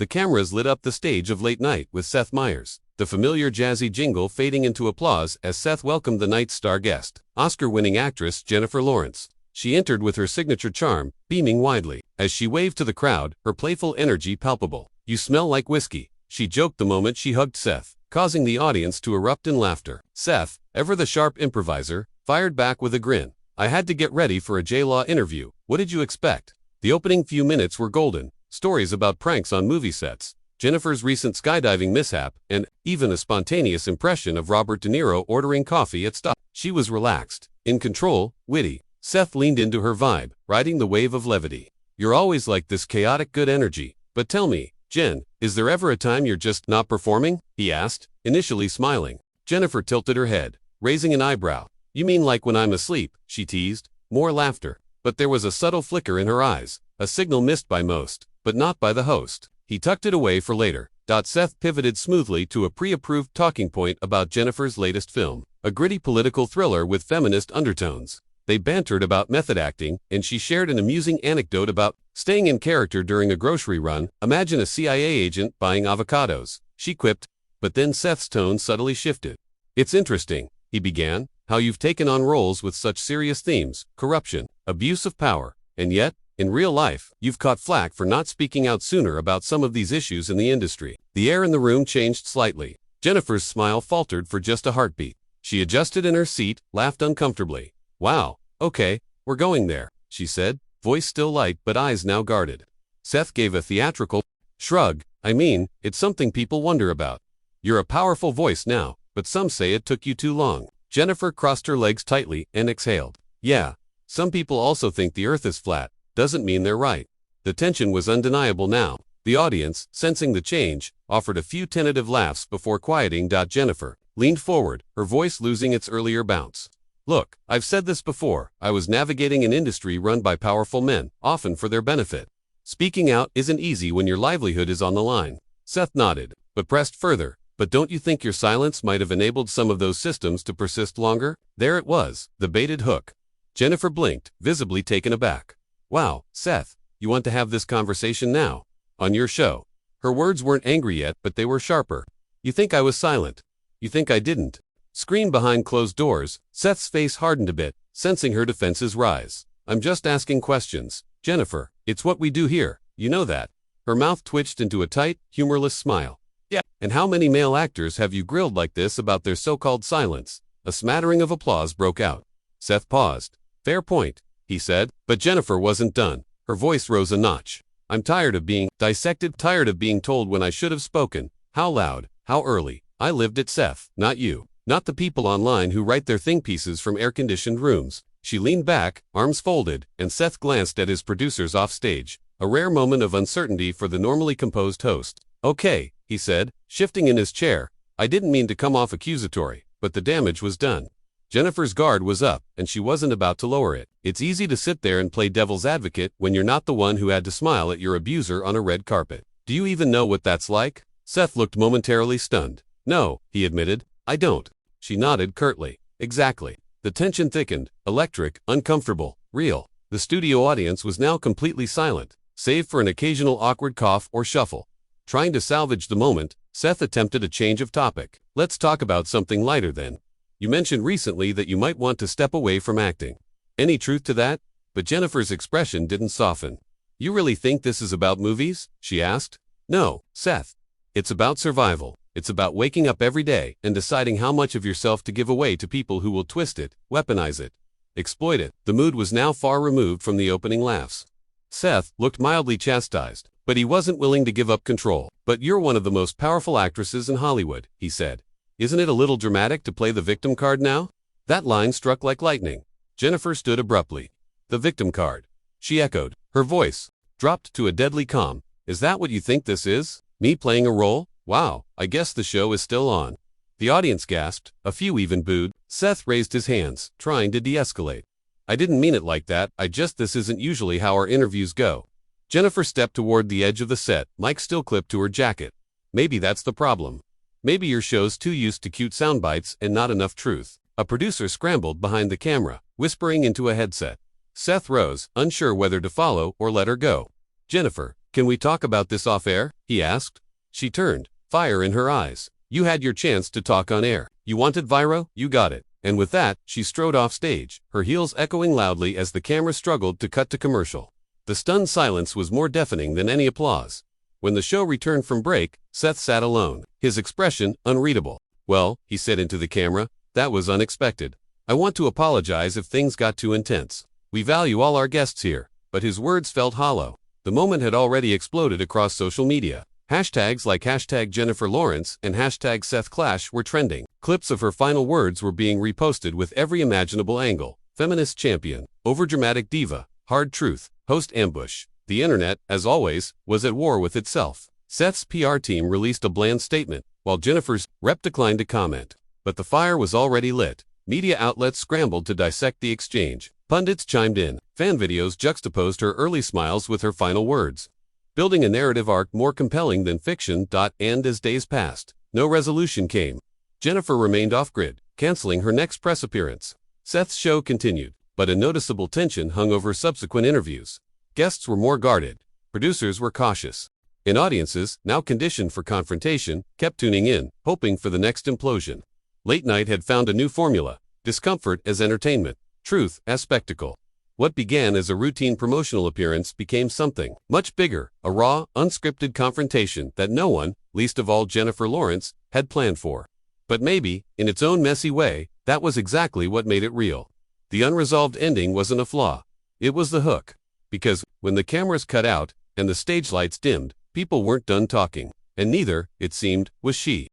The cameras lit up the stage of Late Night with Seth Meyers, the familiar jazzy jingle fading into applause as Seth welcomed the night's star guest, Oscar-winning actress Jennifer Lawrence. She entered with her signature charm, beaming widely. As she waved to the crowd, her playful energy palpable. "You smell like whiskey," she joked the moment she hugged Seth, causing the audience to erupt in laughter. Seth, ever the sharp improviser, fired back with a grin. "I had to get ready for a J-Law interview. What did you expect?" The opening few minutes were golden. Stories about pranks on movie sets, Jennifer's recent skydiving mishap, and even a spontaneous impression of Robert De Niro ordering coffee at Stop. She was relaxed, in control, witty. Seth leaned into her vibe, riding the wave of levity. "You're always like this chaotic good energy. But tell me, Jen, is there ever a time you're just not performing?" he asked, initially smiling. Jennifer tilted her head, raising an eyebrow. "You mean like when I'm asleep?" she teased. More laughter. But there was a subtle flicker in her eyes, a signal missed by most, but not by the host. He tucked it away for later. Seth pivoted smoothly to a pre-approved talking point about Jennifer's latest film, a gritty political thriller with feminist undertones. They bantered about method acting, and she shared an amusing anecdote about staying in character during a grocery run. "Imagine a CIA agent buying avocados," she quipped, but then Seth's tone subtly shifted. "It's interesting," he began, "how you've taken on roles with such serious themes, corruption, abuse of power, and yet, in real life, you've caught flack for not speaking out sooner about some of these issues in the industry." The air in the room changed slightly. Jennifer's smile faltered for just a heartbeat. She adjusted in her seat, laughed uncomfortably. "Wow, okay, we're going there," she said, voice still light but eyes now guarded. Seth gave a theatrical shrug. "I mean, it's something people wonder about. You're a powerful voice now, but some say it took you too long." Jennifer crossed her legs tightly and exhaled. "Yeah, some people also think the earth is flat. Doesn't mean they're right." The tension was undeniable now. The audience, sensing the change, offered a few tentative laughs before quieting. Jennifer leaned forward, her voice losing its earlier bounce. "Look, I've said this before. I was navigating an industry run by powerful men, often for their benefit. Speaking out isn't easy when your livelihood is on the line." Seth nodded, but pressed further. "But don't you think your silence might have enabled some of those systems to persist longer?" There it was, the baited hook. Jennifer blinked, visibly taken aback. "Wow, Seth, you want to have this conversation now? On your show?" Her words weren't angry yet, but they were sharper. "You think I was silent? You think I didn't?" Screen behind closed doors, Seth's face hardened a bit, sensing her defenses rise. "I'm just asking questions, Jennifer. It's what we do here, you know that." Her mouth twitched into a tight, humorless smile. "Yeah, and how many male actors have you grilled like this about their so-called silence?" A smattering of applause broke out. Seth paused. "Fair point," he said, but Jennifer wasn't done. Her voice rose a notch. "I'm tired of being dissected, tired of being told when I should have spoken. How loud, how early. I lived it, Seth, not you. Not the people online who write their think pieces from air-conditioned rooms." She leaned back, arms folded, and Seth glanced at his producers off stage, a rare moment of uncertainty for the normally composed host. "Okay," he said, shifting in his chair. "I didn't mean to come off accusatory, but the damage was done." Jennifer's guard was up, and she wasn't about to lower it. It's easy to sit there and play devil's advocate when you're not the one who had to smile at your abuser on a red carpet. "Do you even know what that's like?" Seth looked momentarily stunned. "No," he admitted, "I don't." She nodded curtly. "Exactly." The tension thickened, electric, uncomfortable, real. The studio audience was now completely silent, save for an occasional awkward cough or shuffle. Trying to salvage the moment, Seth attempted a change of topic. "Let's talk about something lighter then. You mentioned recently that you might want to step away from acting. Any truth to that?" But Jennifer's expression didn't soften. "You really think this is about movies?" she asked. "No, Seth. It's about survival. It's about waking up every day and deciding how much of yourself to give away to people who will twist it, weaponize it, exploit it." The mood was now far removed from the opening laughs. Seth looked mildly chastised, but he wasn't willing to give up control. "But you're one of the most powerful actresses in Hollywood," he said. "Isn't it a little dramatic to play the victim card now?" That line struck like lightning. Jennifer stood abruptly. "The victim card," she echoed. Her voice dropped to a deadly calm. "Is that what you think this is? Me playing a role? Wow, I guess the show is still on." The audience gasped, a few even booed. Seth raised his hands, trying to de-escalate. "I didn't mean it like that, this isn't usually how our interviews go." Jennifer stepped toward the edge of the set, mic still clipped to her jacket. "Maybe that's the problem. Maybe your show's too used to cute sound bites and not enough truth." A producer scrambled behind the camera, whispering into a headset. Seth rose, unsure whether to follow or let her go. "Jennifer, "Can we talk about this off air?" he asked. She turned, fire in her eyes. "You had your chance to talk on air. You wanted Viro, you got it." And with that, she strode off stage, her heels echoing loudly as the camera struggled to cut to commercial. The stunned silence was more deafening than any applause. When the show returned from break, Seth sat alone, his expression unreadable. "Well," he said into the camera, "that was unexpected. I want to apologize if things got too intense. We value all our guests here." But his words felt hollow. The moment had already exploded across social media. Hashtags like #JenniferLawrence and #SethClash were trending. Clips of her final words were being reposted with every imaginable angle. Feminist champion, overdramatic diva, hard truth, host ambush. The internet, as always, was at war with itself. Seth's PR team released a bland statement, while Jennifer's rep declined to comment. But the fire was already lit. Media outlets scrambled to dissect the exchange. Pundits chimed in. Fan videos juxtaposed her early smiles with her final words, building a narrative arc more compelling than fiction. And as days passed, no resolution came. Jennifer remained off-grid, canceling her next press appearance. Seth's show continued, but a noticeable tension hung over subsequent interviews. Guests were more guarded. Producers were cautious. And audiences, now conditioned for confrontation, kept tuning in, hoping for the next implosion. Late night had found a new formula: discomfort as entertainment, truth as spectacle. What began as a routine promotional appearance became something much bigger, a raw, unscripted confrontation that no one, least of all Jennifer Lawrence, had planned for. But maybe, in its own messy way, that was exactly what made it real. The unresolved ending wasn't a flaw. It was the hook. Because, when the cameras cut out, and the stage lights dimmed, people weren't done talking. And neither, it seemed, was she.